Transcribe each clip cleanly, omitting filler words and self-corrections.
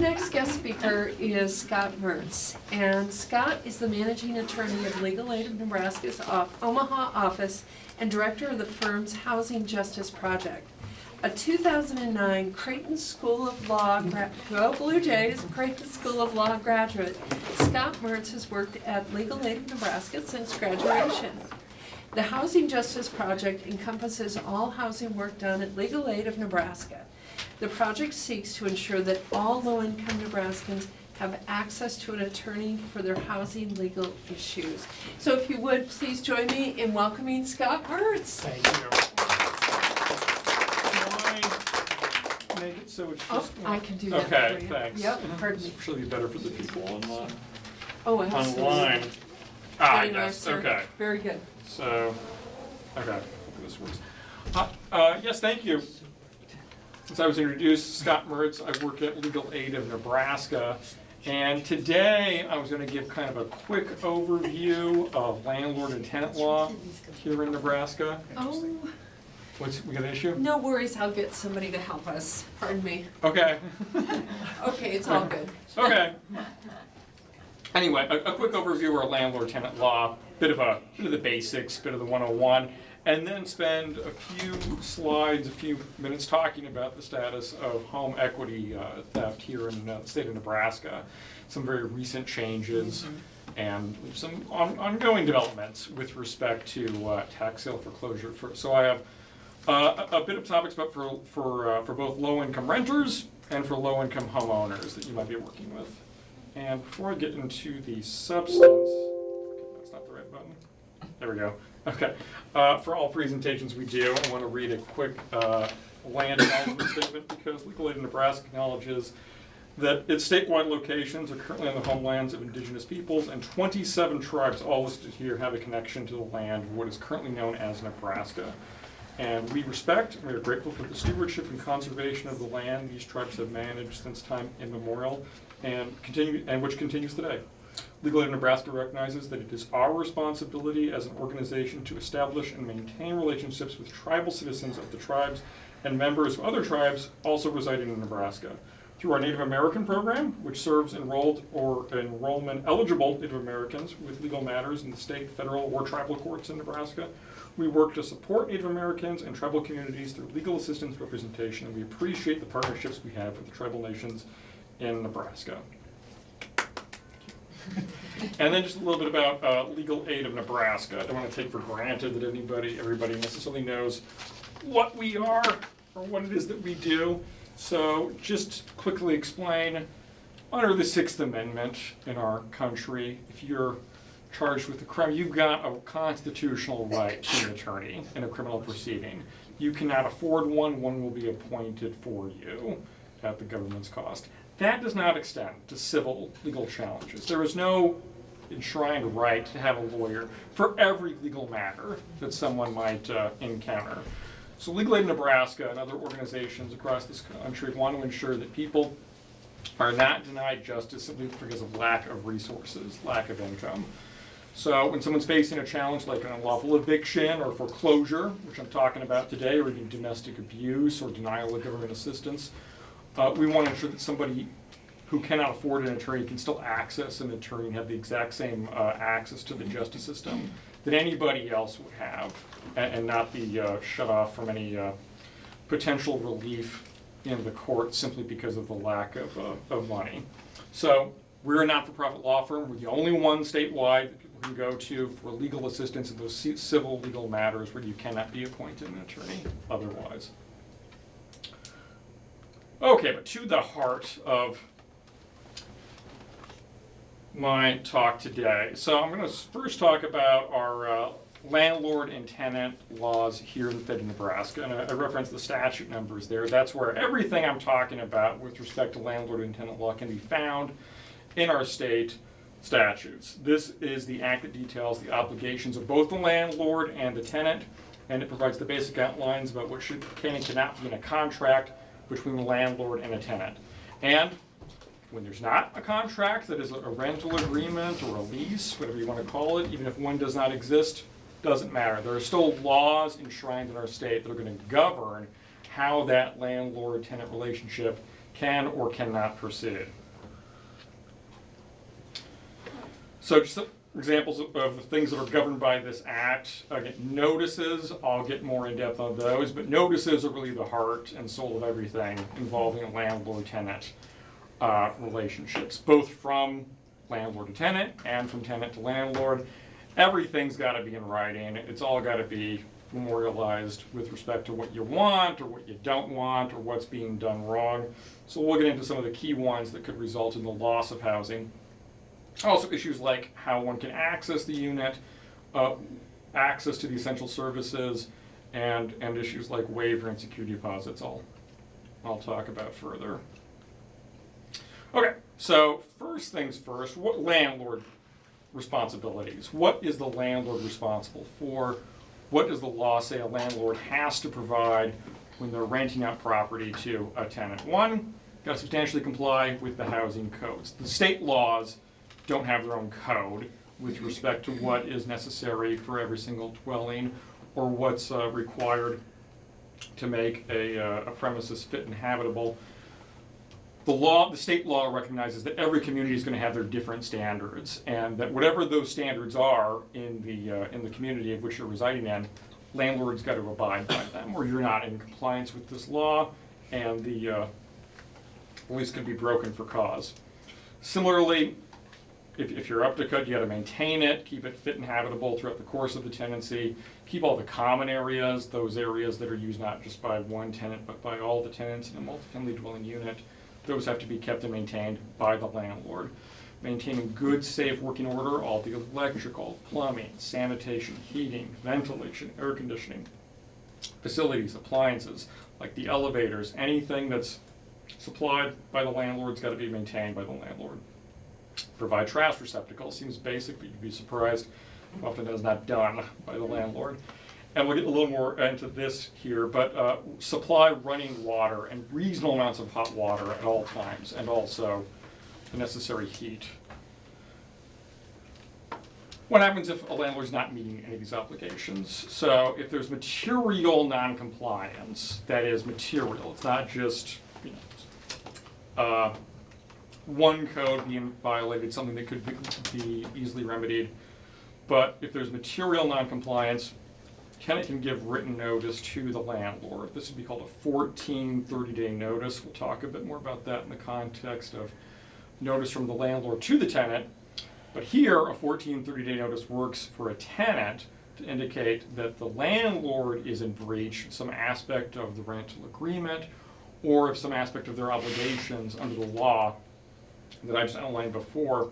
next guest speaker is Scott Mertz, and Scott is the managing attorney of Legal Aid of Nebraska's Omaha office and director of the firm's Housing Justice Project. A 2009 Creighton School of Law, go Blue Jays, Creighton School of Law graduate, Scott Mertz has worked at Legal Aid of Nebraska since graduation. The Housing Justice Project encompasses all housing work done at Legal Aid of Nebraska. The project seeks to ensure that all low-income Nebraskans have access to an attorney for their housing legal issues. So if you would, please join me in welcoming Scott Mertz. Thank you. Can I make it so it's just... I can do that okay, for you. Thanks. Yep, pardon me. It's actually better for the people online. Oh, absolutely. Online. There you are, Yes, sir. okay. Very good. So, okay, hopefully this works. Yes, thank you. As I was introduced, Scott Mertz, I work at Legal Aid of Nebraska, and today I was going to give kind of a quick overview of landlord and tenant law here in Nebraska. Oh, We got an issue? no worries, I'll get somebody to help us. Pardon me. Okay. Okay, it's all good. Okay. Anyway, a quick overview of landlord-tenant law, bit of the basics, bit of the 101, and then spend a few slides, a few minutes talking about the status of home equity theft here in the state of Nebraska, some very recent changes, and some ongoing developments with respect to tax sale foreclosure. So I have a bit of topics, but for both low-income renters and for low-income homeowners that you might be working with. And before I get into the substance, okay, that's not the right button. There we go. Okay. For all presentations we do, I want to read a quick land acknowledgement statement because Legal Aid of Nebraska acknowledges that its statewide locations are currently on the homelands of indigenous peoples, and 27 tribes, all listed here, have a connection to the land of what is currently known as Nebraska. And we respect and we are grateful for the stewardship and conservation of the land these tribes have managed since time immemorial and which continues today. Legal Aid of Nebraska recognizes that it is our responsibility as an organization to establish and maintain relationships with tribal citizens of the tribes and members of other tribes also residing in Nebraska. Through our Native American program, which serves enrolled or enrollment eligible Native Americans with legal matters in the state, federal, or tribal courts in Nebraska, we work to support Native Americans and tribal communities through legal assistance representation, and we appreciate the partnerships we have with the tribal nations in Nebraska. And then just a little bit about Legal Aid of Nebraska. I don't want to take for granted that everybody necessarily knows what we are or what it is that we do. So just quickly explain, under the 6th Amendment in our country, if you're charged with a crime, you've got a constitutional right to an attorney in a criminal proceeding. You cannot afford one will be appointed for you at the government's cost. That does not extend to civil legal challenges. There is no enshrined right to have a lawyer for every legal matter that someone might encounter. So Legal Aid of Nebraska and other organizations across this country want to ensure that people are not denied justice simply because of lack of resources, lack of income. So when someone's facing a challenge like an unlawful eviction or foreclosure, which I'm talking about today, or even domestic abuse or denial of government assistance, we want to ensure that somebody who cannot afford an attorney can still access an attorney and have the exact same access to the justice system that anybody else would have, and not be shut off from any potential relief in the court simply because of the lack of money. So we're a not-for-profit law firm. We're the only one statewide that people can go to for legal assistance in those civil legal matters where you cannot be appointed an attorney otherwise. Okay, but to the heart of my talk today. So I'm going to first talk about our landlord and tenant laws here in the state of Nebraska. And I referenced the statute numbers there. That's where everything I'm talking about with respect to landlord and tenant law can be found in our state statutes. This is the act that details the obligations of both the landlord and the tenant, and it provides the basic outlines about what can and cannot be in a contract between the landlord and a tenant. And when there's not a contract that is a rental agreement or a lease, whatever you want to call it, even if one does not exist, doesn't matter. There are still laws enshrined in our state that are going to govern how that landlord-tenant relationship can or cannot proceed. So just some examples of the things that are governed by this act. Again, notices, I'll get more in depth on those, but notices are really the heart and soul of everything involving landlord-tenant relationships, both from landlord to tenant and from tenant to landlord. Everything's got to be in writing. It's all got to be memorialized with respect to what you want or what you don't want or what's being done wrong. So we'll get into some of the key ones that could result in the loss of housing. Also issues like how one can access the unit, access to the essential services, and issues like waiver and security deposits I'll talk about further. Okay, so first things first, what landlord responsibilities? What is the landlord responsible for? What does the law say a landlord has to provide when they're renting out property to a tenant? One, got to substantially comply with the housing codes. The state laws don't have their own code with respect to what is necessary for every single dwelling or what's required to make a premises fit and habitable. The state law recognizes that every community is going to have their different standards, and that whatever those standards are in the community of which you're residing in, landlords got to abide by them, or you're not in compliance with this law, and the lease can be broken for cause. Similarly, if you're up to code, you got to maintain it, keep it fit and habitable throughout the course of the tenancy, keep all the common areas, those areas that are used not just by one tenant but by all the tenants in a multifamily dwelling unit. Those have to be kept and maintained by the landlord. Maintaining good, safe working order, all the electrical, plumbing, sanitation, heating, ventilation, air conditioning, facilities, appliances, like the elevators, anything that's supplied by the landlord's got to be maintained by the landlord. Provide trash receptacles, seems basic, but you'd be surprised how often that is not done by the landlord. And we'll get a little more into this here, but supply running water and reasonable amounts of hot water at all times, and also the necessary heat. What happens if a landlord's not meeting any of these obligations? So if there's material non-compliance, that is material, it's not just one code being violated, something that could be easily remedied, but if there's material non-compliance, tenant can give written notice to the landlord. This would be called a 14 30-day notice. We'll talk a bit more about that in the context of notice from the landlord to the tenant. But here, a 14 30-day notice works for a tenant to indicate that the landlord is in breach of some aspect of the rental agreement or of some aspect of their obligations under the law that I just outlined before.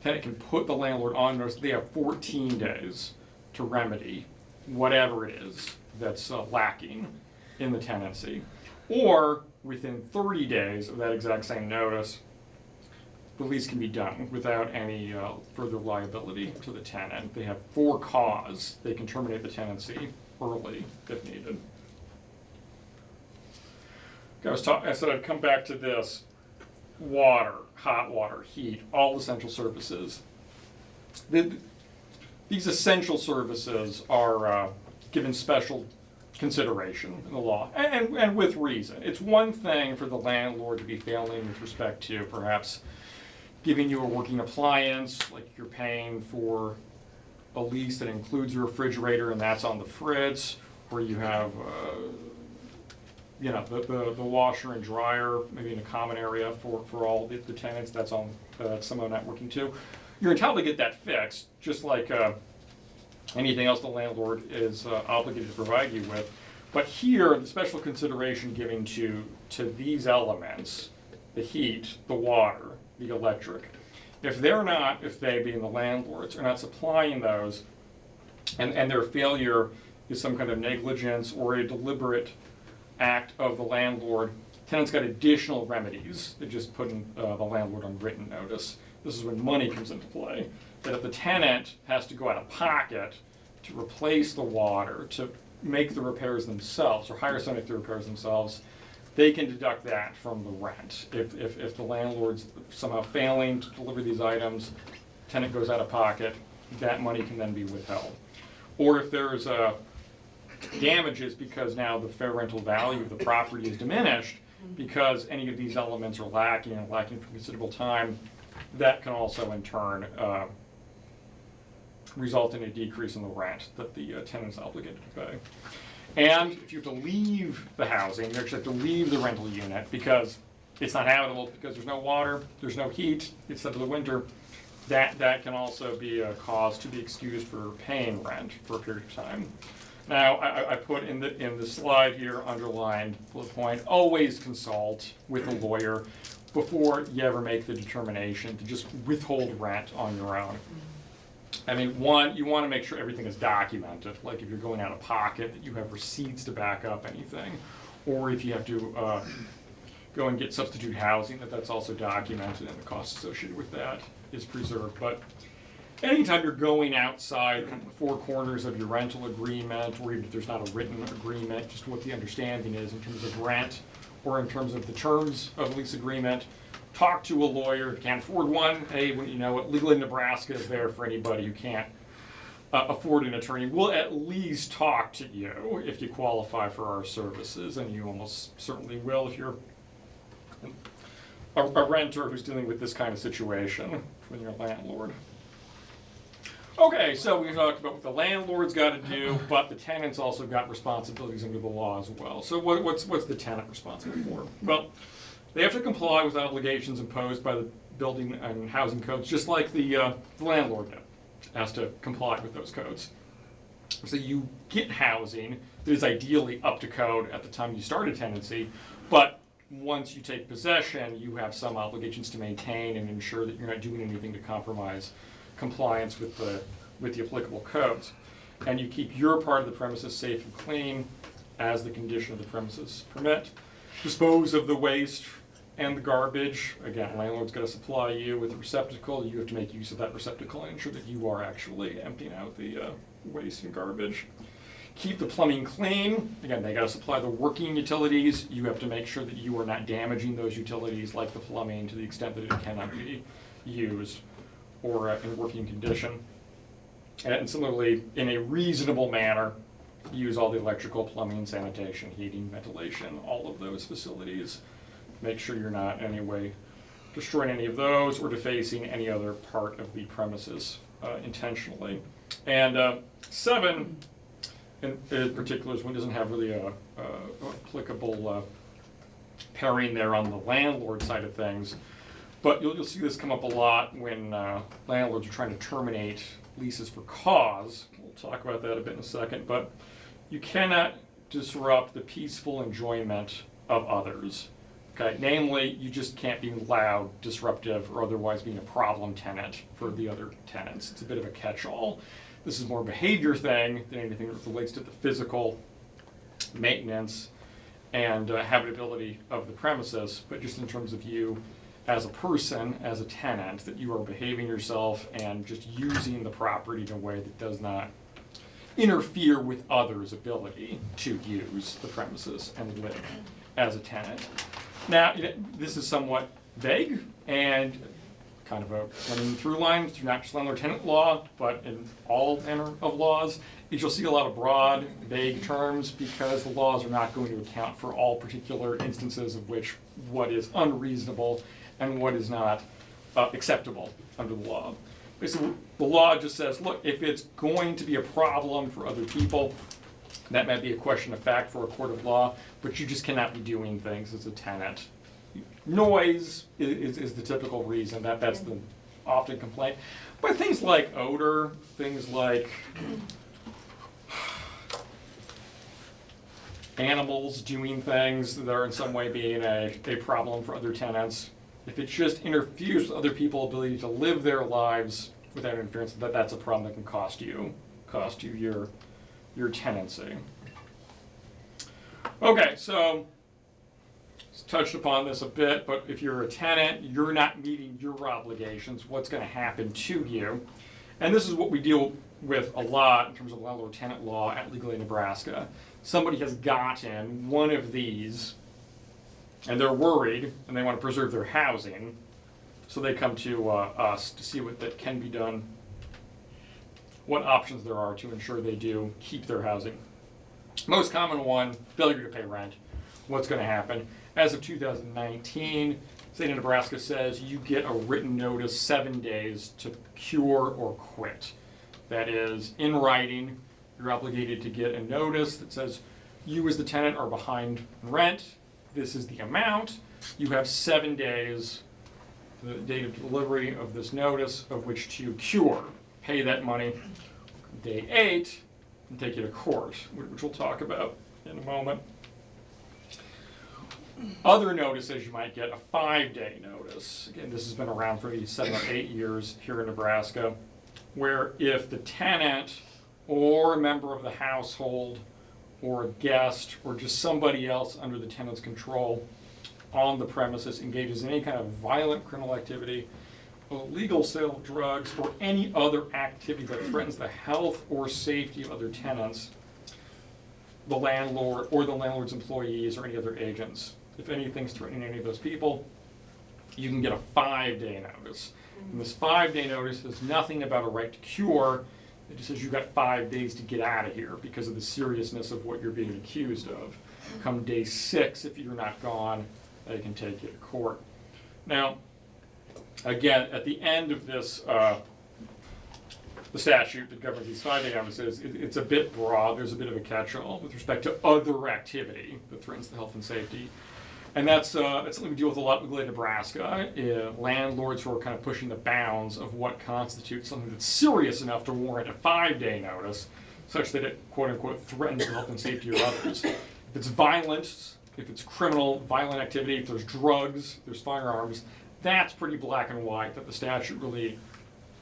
Tenant can put the landlord on notice. They have 14 days to remedy whatever it is that's lacking in the tenancy. Or within 30 days of that exact same notice, the lease can be done without any further liability to the tenant. They have for cause. They can terminate the tenancy early if needed. I said I'd come back to this. Water, hot water, heat, all essential services. These essential services are given special consideration in the law, and with reason. It's one thing for the landlord to be failing with respect to perhaps giving you a working appliance, like you're paying for a lease that includes a refrigerator and that's on the fritz, or you have the washer and dryer maybe in a common area for all the tenants, that's somehow not working too. You're entitled to get that fixed, just like anything else the landlord is obligated to provide you with. But here, the special consideration given to these elements, the heat, the water, the electric, if they being the landlords, are not supplying those, and their failure is some kind of negligence or a deliberate act of the landlord, tenant's got additional remedies that just putting the landlord on written notice. This is when money comes into play. That if the tenant has to go out of pocket to replace the water, to make the repairs themselves, or hire somebody to repairs themselves, they can deduct that from the rent. If the landlord's somehow failing to deliver these items, tenant goes out of pocket, that money can then be withheld. Or if there's damages because now the fair rental value of the property is diminished because any of these elements are lacking and lacking for considerable time. That can also in turn result in a decrease in the rent that the tenant's obligated to pay. And if you have to leave the housing, you actually have to leave the rental unit because it's not habitable, because there's no water, there's no heat, it's set to the winter, that can also be a cause to be excused for paying rent for a period of time. Now, I put in the slide here, underlined bullet point, always consult with a lawyer before you ever make the determination to just withhold rent on your own. I mean, one, you want to make sure everything is documented, like if you're going out of pocket, that you have receipts to back up anything, or if you have to go and get substitute housing, that's also documented and the cost associated with that is preserved. But anytime you're going outside kind of the four corners of your rental agreement, or even if there's not a written agreement, just what the understanding is in terms of rent or in terms of the terms of the lease agreement, talk to a lawyer. If you can't afford one, hey, you know what, Legal Aid Nebraska is there for anybody who can't afford an attorney. We'll at least talk to you if you qualify for our services, and you almost certainly will if you're a renter who's dealing with this kind of situation when you're a landlord. Okay, so we talked about what the landlord's got to do, but the tenant's also got responsibilities under the law as well. So what's the tenant responsible for? Well, they have to comply with obligations imposed by the building and housing codes, just like the landlord has to comply with those codes. So you get housing that is ideally up to code at the time you start a tenancy, but once you take possession, you have some obligations to maintain and ensure that you're not doing anything to compromise compliance with the applicable codes. And you keep your part of the premises safe and clean as the condition of the premises permit. Dispose of the waste and the garbage. Again, landlord's got to supply you with a receptacle. You have to make use of that receptacle and ensure that you are actually emptying out the waste and garbage. Keep the plumbing clean. Again, they got to supply the working utilities. You have to make sure that you are not damaging those utilities like the plumbing to the extent that it cannot be used or in working condition. And similarly, in a reasonable manner, use all the electrical, plumbing, sanitation, heating, ventilation, all of those facilities. Make sure you're not in any way destroying any of those or defacing any other part of the premises intentionally. And 7, in particular, is one doesn't have really a applicable pairing there on the landlord side of things. But you'll see this come up a lot when landlords are trying to terminate leases for cause. We'll talk about that a bit in a second. But you cannot disrupt the peaceful enjoyment of others. Okay? Namely, you just can't be loud, disruptive, or otherwise being a problem tenant for the other tenants. It's a bit of a catch-all. This is more a behavior thing than anything that relates to the physical maintenance and habitability of the premises, but just in terms of you as a person, as a tenant, that you are behaving yourself and just using the property in a way that does not interfere with others' ability to use the premises and live as a tenant. Now, this is somewhat vague and kind of a running through line through not just landlord-tenant law, but in all manner of laws, is you'll see a lot of broad, vague terms because the laws are not going to account for all particular instances of which what is unreasonable and what is not acceptable under the law. Basically, the law just says, look, if it's going to be a problem for other people, that might be a question of fact for a court of law, but you just cannot be doing things as a tenant. Noise is the typical reason, that's the often complaint. But things like odor, things like animals doing things that are in some way being a problem for other tenants, if it just interferes with other people's ability to live their lives without interference, that's a problem that can cost you your tenancy. Okay, so touched upon this a bit, but if you're a tenant, you're not meeting your obligations, what's going to happen to you? And this is what we deal with a lot in terms of landlord-tenant law at Legal Aid Nebraska. Somebody has gotten one of these, and they're worried, and they want to preserve their housing, so they come to us to see what that can be done, what options there are to ensure they do keep their housing. Most common one, failure to pay rent. What's going to happen? As of 2019, state of Nebraska says you get a written notice 7 days to cure or quit. That is, in writing, you're obligated to get a notice that says you as the tenant are behind rent. This is the amount. You have 7 days, the date of delivery of this notice, of which to cure. Pay that money. Day 8, and take you to court, which we'll talk about in a moment. Other notices you might get, a 5-day notice. Again, this has been around for 7 or 8 years here in Nebraska, where if the tenant or a member of the household or a guest or just somebody else under the tenant's control on the premises engages in any kind of violent criminal activity, illegal sale of drugs, or any other activity that threatens the health or safety of other tenants, the landlord or the landlord's employees or any other agents. If anything's threatening any of those people, you can get a 5-day notice. And this 5-day notice is nothing about a right to cure. It just says you've got 5 days to get out of here because of the seriousness of what you're being accused of. Come day 6, if you're not gone, they can take you to court. Now, again, at the end of this, the statute that governs these 5-day notices, it's a bit broad. There's a bit of a catch-all with respect to other activity that threatens the health and safety. And that's something we deal with a lot with Nebraska. Landlords who are kind of pushing the bounds of what constitutes something that's serious enough to warrant a 5-day notice, such that it, quote unquote, threatens the health and safety of others. If it's violence, if it's criminal, violent activity, if there's drugs, there's firearms, that's pretty black and white, that the statute really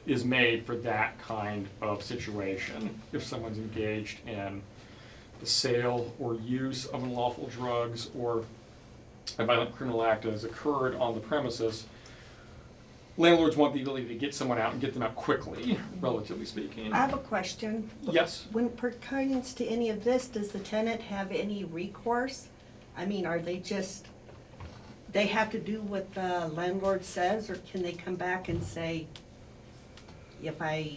is made for that kind of situation. If someone's engaged in the sale or use of unlawful drugs or a violent criminal act has occurred on the premises, landlords want the ability to get someone out and get them out quickly, relatively speaking. I have a question. Yes. When it pertains to any of this, does the tenant have any recourse? I mean, are they just, they have to do what the landlord says, or can they come back and say, if I